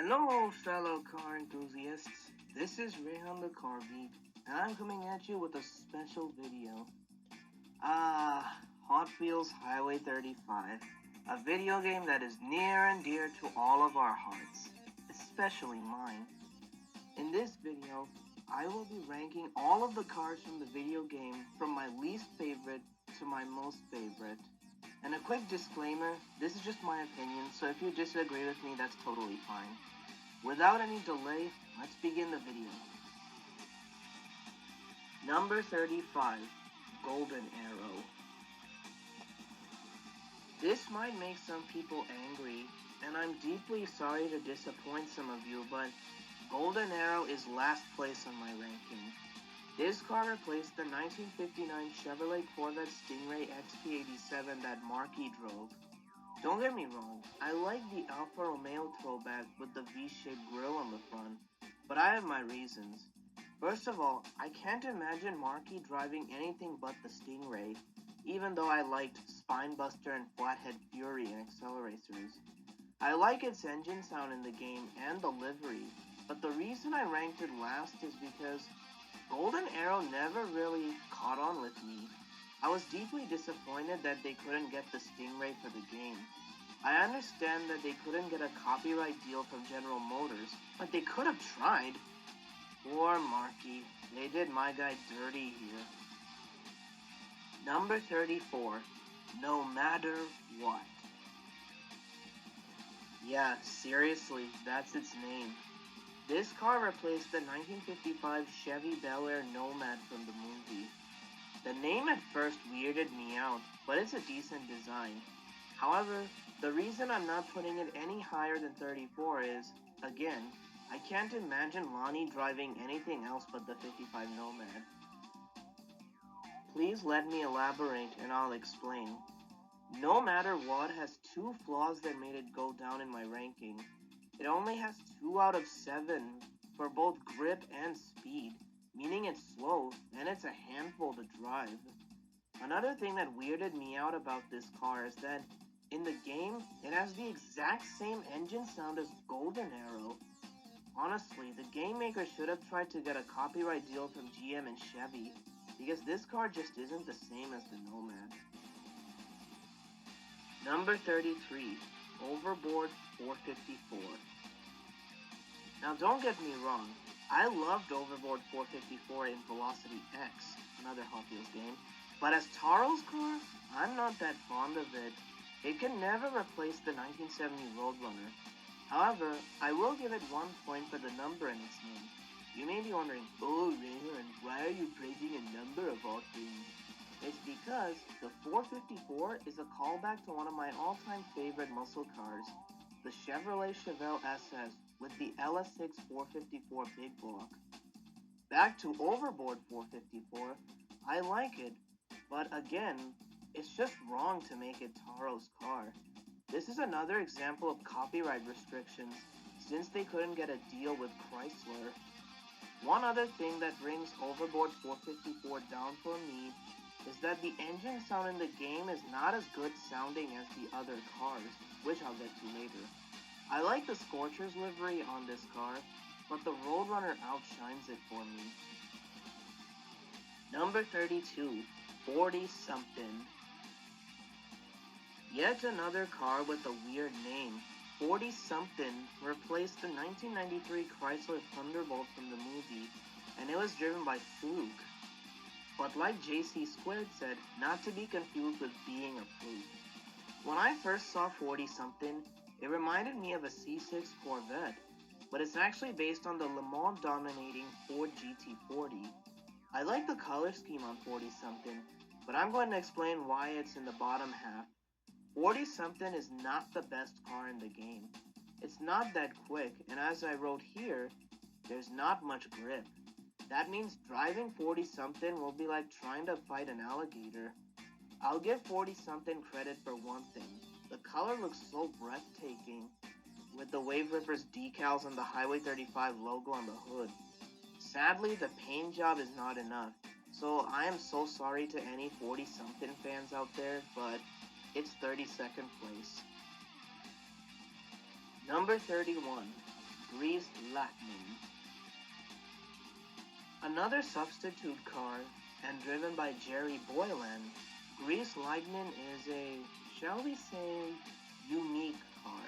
Hello, fellow car enthusiasts. This is Rehan the Car Geek, and I'm coming at you with a special video. Hot Wheels Highway 35, a video game that is near and dear to all of our hearts, especially mine. In this video, I will be ranking all of the cars from the video game from my least favorite to my most favorite. And a quick disclaimer, this is just my opinion, so if you disagree with me, that's totally fine. Without any delay, let's begin the video. Number 35, Golden Arrow. This might make some people angry, and I'm deeply sorry to disappoint some of you, but Golden Arrow is last place on my ranking. This car replaced the 1959 Chevrolet Corvette Stingray XP87 that Marky drove. Don't get me wrong, I like the Alfa Romeo throwback with the V-shaped grille on the front, but I have my reasons. First of all, I can't imagine Marky driving anything but the Stingray, even though I liked Spinebuster and Flathead Fury in Acceleracers. I like its engine sound in the game and the livery, but the reason I ranked it last is because Golden Arrow never really caught on with me. I was deeply disappointed that they couldn't get the Stingray for the game. I understand that they couldn't get a copyright deal from General Motors, but they could have tried. Poor Marky, they did my guy dirty here. Number 34, No Matter What. Yeah, seriously, that's its name. This car replaced the 1955 Chevy Bel Air Nomad from the movie. The name at first weirded me out, but it's a decent design. However, the reason I'm not putting it any higher than 34 is, again, I can't imagine Lonnie driving anything else but the 55 Nomad. Please let me elaborate and I'll explain. No Matter What has two flaws that made it go down in my ranking. It only has 2 out of 7 for both grip and speed, meaning it's slow and it's a handful to drive. Another thing that weirded me out about this car is that in the game, it has the exact same engine sound as Golden Arrow. Honestly, the game maker should have tried to get a copyright deal from GM and Chevy, because this car just isn't the same as the Nomad. Number 33, Overboard 454. Now don't get me wrong, I loved Overboard 454 in Velocity X, another Hot Wheels game, but as Taro's car, I'm not that fond of it. It can never replace the 1970 Roadrunner. However, I will give it 1 point for the number in its name. You may be wondering, oh Rehan, why are you praising a number of all things? It's because the 454 is a callback to one of my all-time favorite muscle cars, the Chevrolet Chevelle SS with the LS6 454 big block. Back to Overboard 454, I like it, but again, it's just wrong to make it Taro's car. This is another example of copyright restrictions, since they couldn't get a deal with Chrysler. One other thing that brings Overboard 454 down for me is that the engine sound in the game is not as good sounding as the other cars, which I'll get to later. I like the Scorchers livery on this car, but the Roadrunner outshines it for me. Number 32, 40-something. Yet another car with a weird name. 40-something replaced the 1993 Chrysler Thunderbolt from the movie, and it was driven by Fluke. But like JC Squared said, not to be confused with being a fluke. When I first saw 40-something, it reminded me of a C6 Corvette, but it's actually based on the Le Mans dominating Ford GT40. I like the color scheme on 40-something, but I'm going to explain why it's in the bottom half. 40-something is not the best car in the game. It's not that quick, and as I wrote here, there's not much grip. That means driving 40-something will be like trying to fight an alligator. I'll give 40-something credit for one thing. The color looks so breathtaking, with the Wave Rippers decals and the Highway 35 logo on the hood. Sadly, the paint job is not enough, so I am so sorry to any 40-something fans out there, but it's 32nd place. Number 31, Grease Lightning. Another substitute car, and driven by Jerry Boylan, Grease Lightning is a, shall we say, unique car.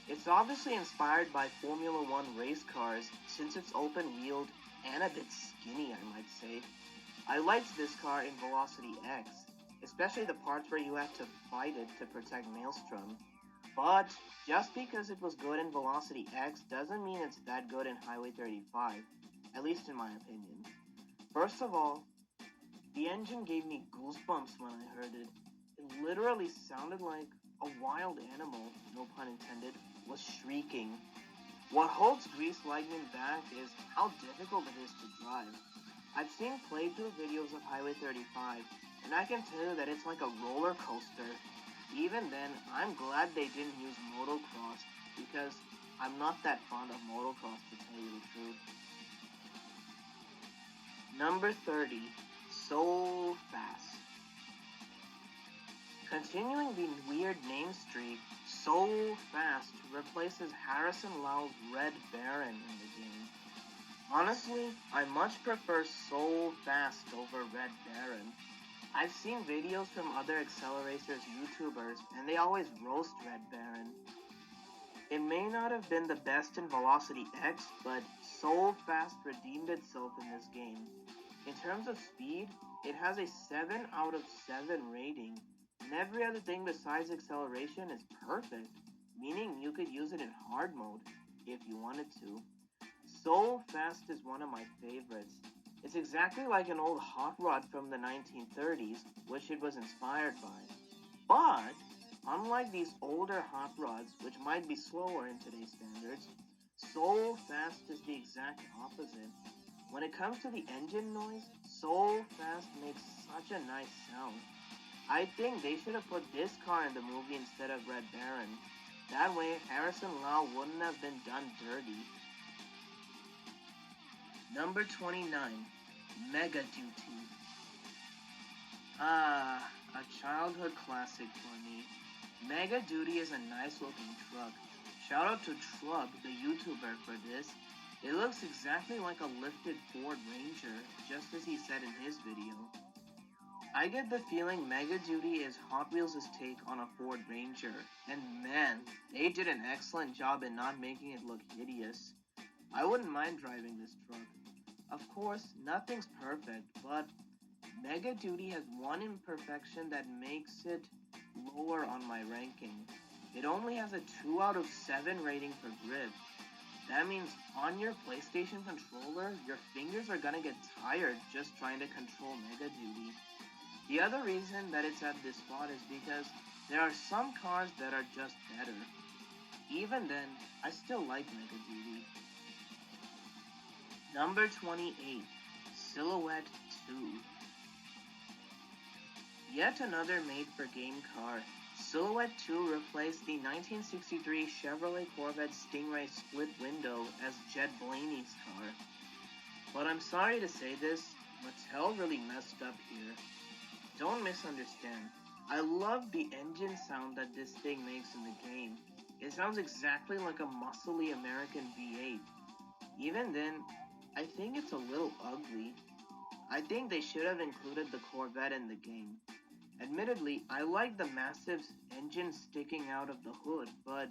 It's obviously inspired by Formula One race cars since it's open-wheeled and a bit skinny, I might say. I liked this car in Velocity X, especially the parts where you had to fight it to protect Maelstrom. But just because it was good in Velocity X doesn't mean it's that good in Highway 35, at least in my opinion. First of all, the engine gave me goosebumps when I heard it. It literally sounded like a wild animal, no pun intended, was shrieking. What holds Grease Lightning back is how difficult it is to drive. I've seen playthrough videos of Highway 35, and I can tell you that it's like a roller coaster. Even then, I'm glad they didn't use motocross, because I'm not that fond of motocross, to tell you the truth. Number 30, So Fast. Continuing the weird name streak, So Fast replaces Harrison Lau's Red Baron in the game. Honestly, I much prefer So Fast over Red Baron. I've seen videos from other Acceleracers YouTubers, and they always roast Red Baron. It may not have been the best in Velocity X, but So Fast redeemed itself in this game. In terms of speed, it has a 7 out of 7 rating, and every other thing besides acceleration is perfect, meaning you could use it in hard mode, if you wanted to. So Fast is one of my favorites. It's exactly like an old hot rod from the 1930s, which it was inspired by. But, unlike these older hot rods, which might be slower in today's standards, So Fast is the exact opposite. When it comes to the engine noise, So Fast makes such a nice sound. I think they should have put this car in the movie instead of Red Baron. That way, Harrison Lau wouldn't have been done dirty. Number 29, Mega Duty. A childhood classic for me. Mega Duty is a nice looking truck. Shout out to Trub, the YouTuber, for this. It looks exactly like a lifted Ford Ranger, just as he said in his video. I get the feeling Mega Duty is Hot Wheels' take on a Ford Ranger, and man, they did an excellent job in not making it look hideous. I wouldn't mind driving this truck. Of course, nothing's perfect, but Mega Duty has one imperfection that makes it lower on my ranking. It only has a 2 out of 7 rating for grip. That means on your PlayStation controller, your fingers are gonna get tired just trying to control Mega Duty. The other reason that it's at this spot is because there are some cars that are just better. Even then, I still like Mega Duty. Number 28, Silhouette 2. Yet another made-for-game car. Silhouette 2 replaced the 1963 Chevrolet Corvette Stingray split window as Jed Blaney's car. But I'm sorry to say this, Mattel really messed up here. Don't misunderstand. I love the engine sound that this thing makes in the game. It sounds exactly like a muscly American V8. Even then, I think it's a little ugly. I think they should have included the Corvette in the game. Admittedly, I like the massive engine sticking out of the hood, but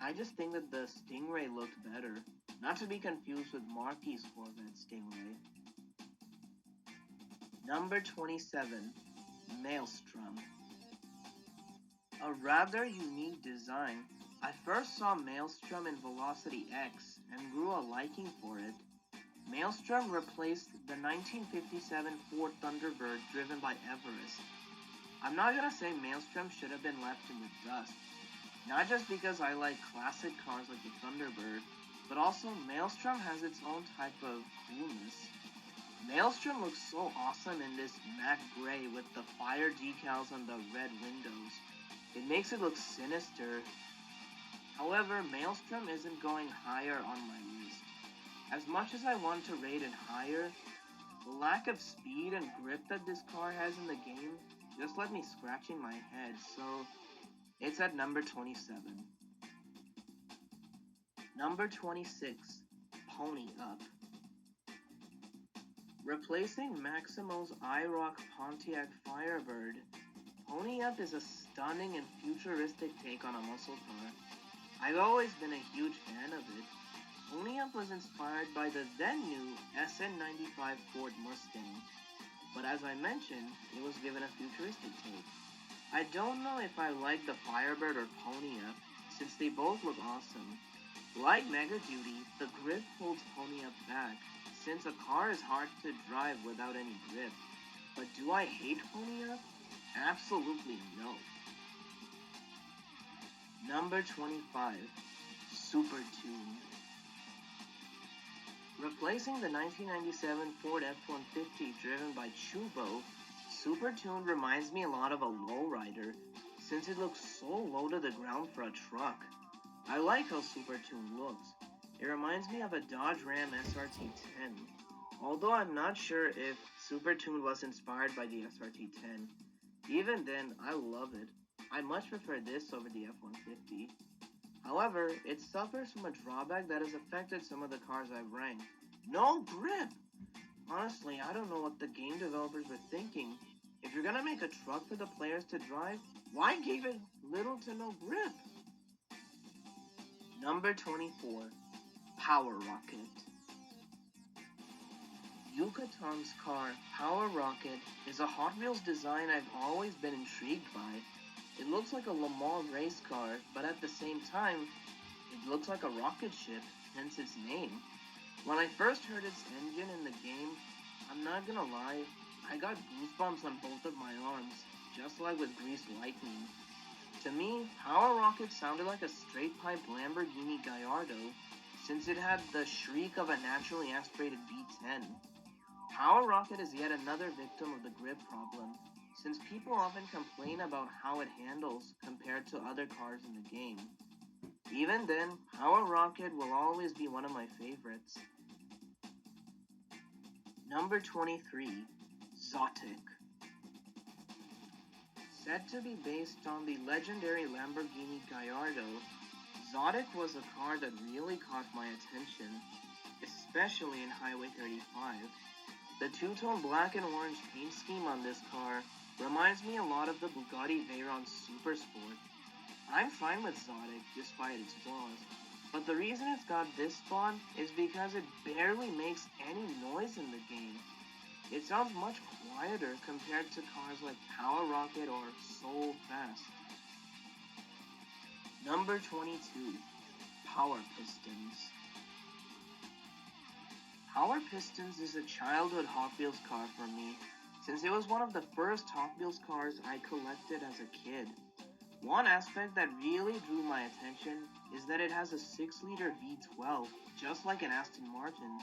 I just think that the Stingray looked better. Not to be confused with Marky's Corvette Stingray. Number 27, Maelstrom. A rather unique design. I first saw Maelstrom in Velocity X and grew a liking for it. Maelstrom replaced the 1957 Ford Thunderbird driven by Everest. I'm not gonna say Maelstrom should have been left in the dust. Not just because I like classic cars like the Thunderbird, but also Maelstrom has its own type of coolness. Maelstrom looks so awesome in this matte gray with the fire decals on the red windows. It makes it look sinister. However, Maelstrom isn't going higher on my list. As much as I want to rate it higher, the lack of speed and grip that this car has in the game just left me scratching my head, so it's at number 27. Number 26, Pony Up. Replacing Maximo's IROC Pontiac Firebird, Pony Up is a stunning and futuristic take on a muscle car. I've always been a huge fan of it. Pony Up was inspired by the then-new SN95 Ford Mustang, but as I mentioned, it was given a futuristic take. I don't know if I like the Firebird or Pony Up, since they both look awesome. Like Mega Duty, the grip holds Pony Up back, since a car is hard to drive without any grip. But do I hate Pony Up? Absolutely no. Number 25, Super Tune. Replacing the 1997 Ford F-150 driven by Chubo, Super Tune reminds me a lot of a lowrider, since it looks so low to the ground for a truck. I like how Super Tune looks. It reminds me of a Dodge Ram SRT-10, although I'm not sure if Super Tune was inspired by the SRT-10. Even then, I love it. I much prefer this over the F-150. However, it suffers from a drawback that has affected some of the cars I've ranked. No grip! Honestly, I don't know what the game developers were thinking. If you're gonna make a truck for the players to drive, why give it little to no grip? Number 24, Power Rocket. Yucatan's car, Power Rocket, is a Hot Wheels design I've always been intrigued by. It looks like a Le Mans race car, but at the same time, it looks like a rocket ship, hence its name. When I first heard its engine in the game, I'm not gonna lie, I got goosebumps on both of my arms, just like with Grease Lightning. To me, Power Rocket sounded like a straight-pipe Lamborghini Gallardo, since it had the shriek of a naturally aspirated V10. Power Rocket is yet another victim of the grip problem, since people often complain about how it handles compared to other cars in the game. Even then, Power Rocket will always be one of my favorites. Number 23, Zotic. Said to be based on the legendary Lamborghini Gallardo, Zotic was a car that really caught my attention, especially in Highway 35. The two-tone black and orange paint scheme on this car reminds me a lot of the Bugatti Veyron Super Sport. I'm fine with Zotic despite its flaws, but the reason it's got this spot is because it barely makes any noise in the game. It sounds much quieter compared to cars like Power Rocket or Soul Fast. Number 22, Power Pistons. Power Pistons is a childhood Hot Wheels car for me, since it was one of the first Hot Wheels cars I collected as a kid. One aspect that really drew my attention is that it has a 6-liter V12, just like an Aston Martin,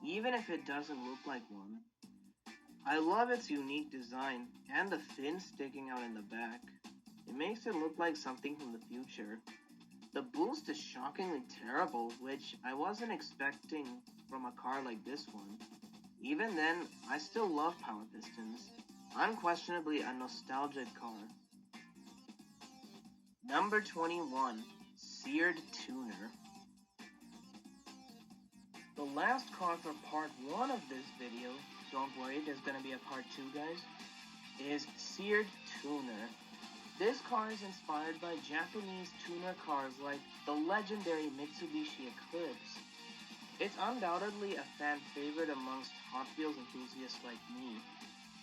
even if it doesn't look like one. I love its unique design, and the fins sticking out in the back. It makes it look like something from the future. The boost is shockingly terrible, which I wasn't expecting from a car like this one. Even then, I still love Power Pistons. Unquestionably a nostalgic car. Number 21, Seared Tuner. The last car for part 1 of this video, don't worry, there's gonna be a part 2, guys, is Seared Tuner. This car is inspired by Japanese tuner cars like the legendary Mitsubishi Eclipse. It's undoubtedly a fan favorite amongst Hot Wheels enthusiasts like me.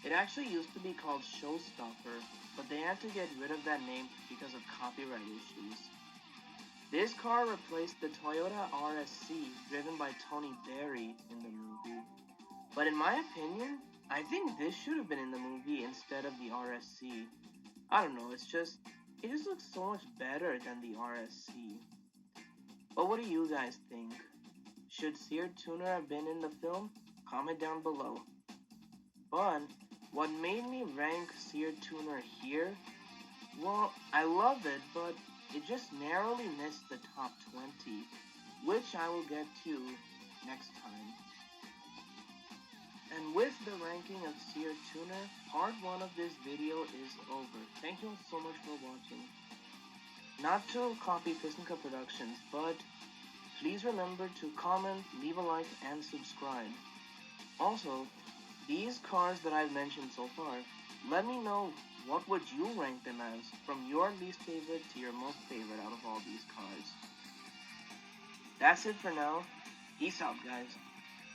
It actually used to be called Showstopper, but they had to get rid of that name because of copyright issues. This car replaced the Toyota RSC driven by Tony Berry in the movie. But in my opinion, I think this should have been in the movie instead of the RSC. I don't know, it just looks so much better than the RSC. But what do you guys think? Should Seared Tuner have been in the film? Comment down below. But what made me rank Seared Tuner here? Well, I love it, but it just narrowly missed the top 20, which I will get to next time. And with the ranking of Seared Tuner, part 1 of this video is over. Thank you all so much for watching. Not to copy Piston Cup Productions, but please please remember to comment, leave a like, and subscribe. Also, these cars that I've mentioned so far, let me know what would you rank them as from your least favorite to your most favorite out of all these cars. That's it for now. Peace out, guys.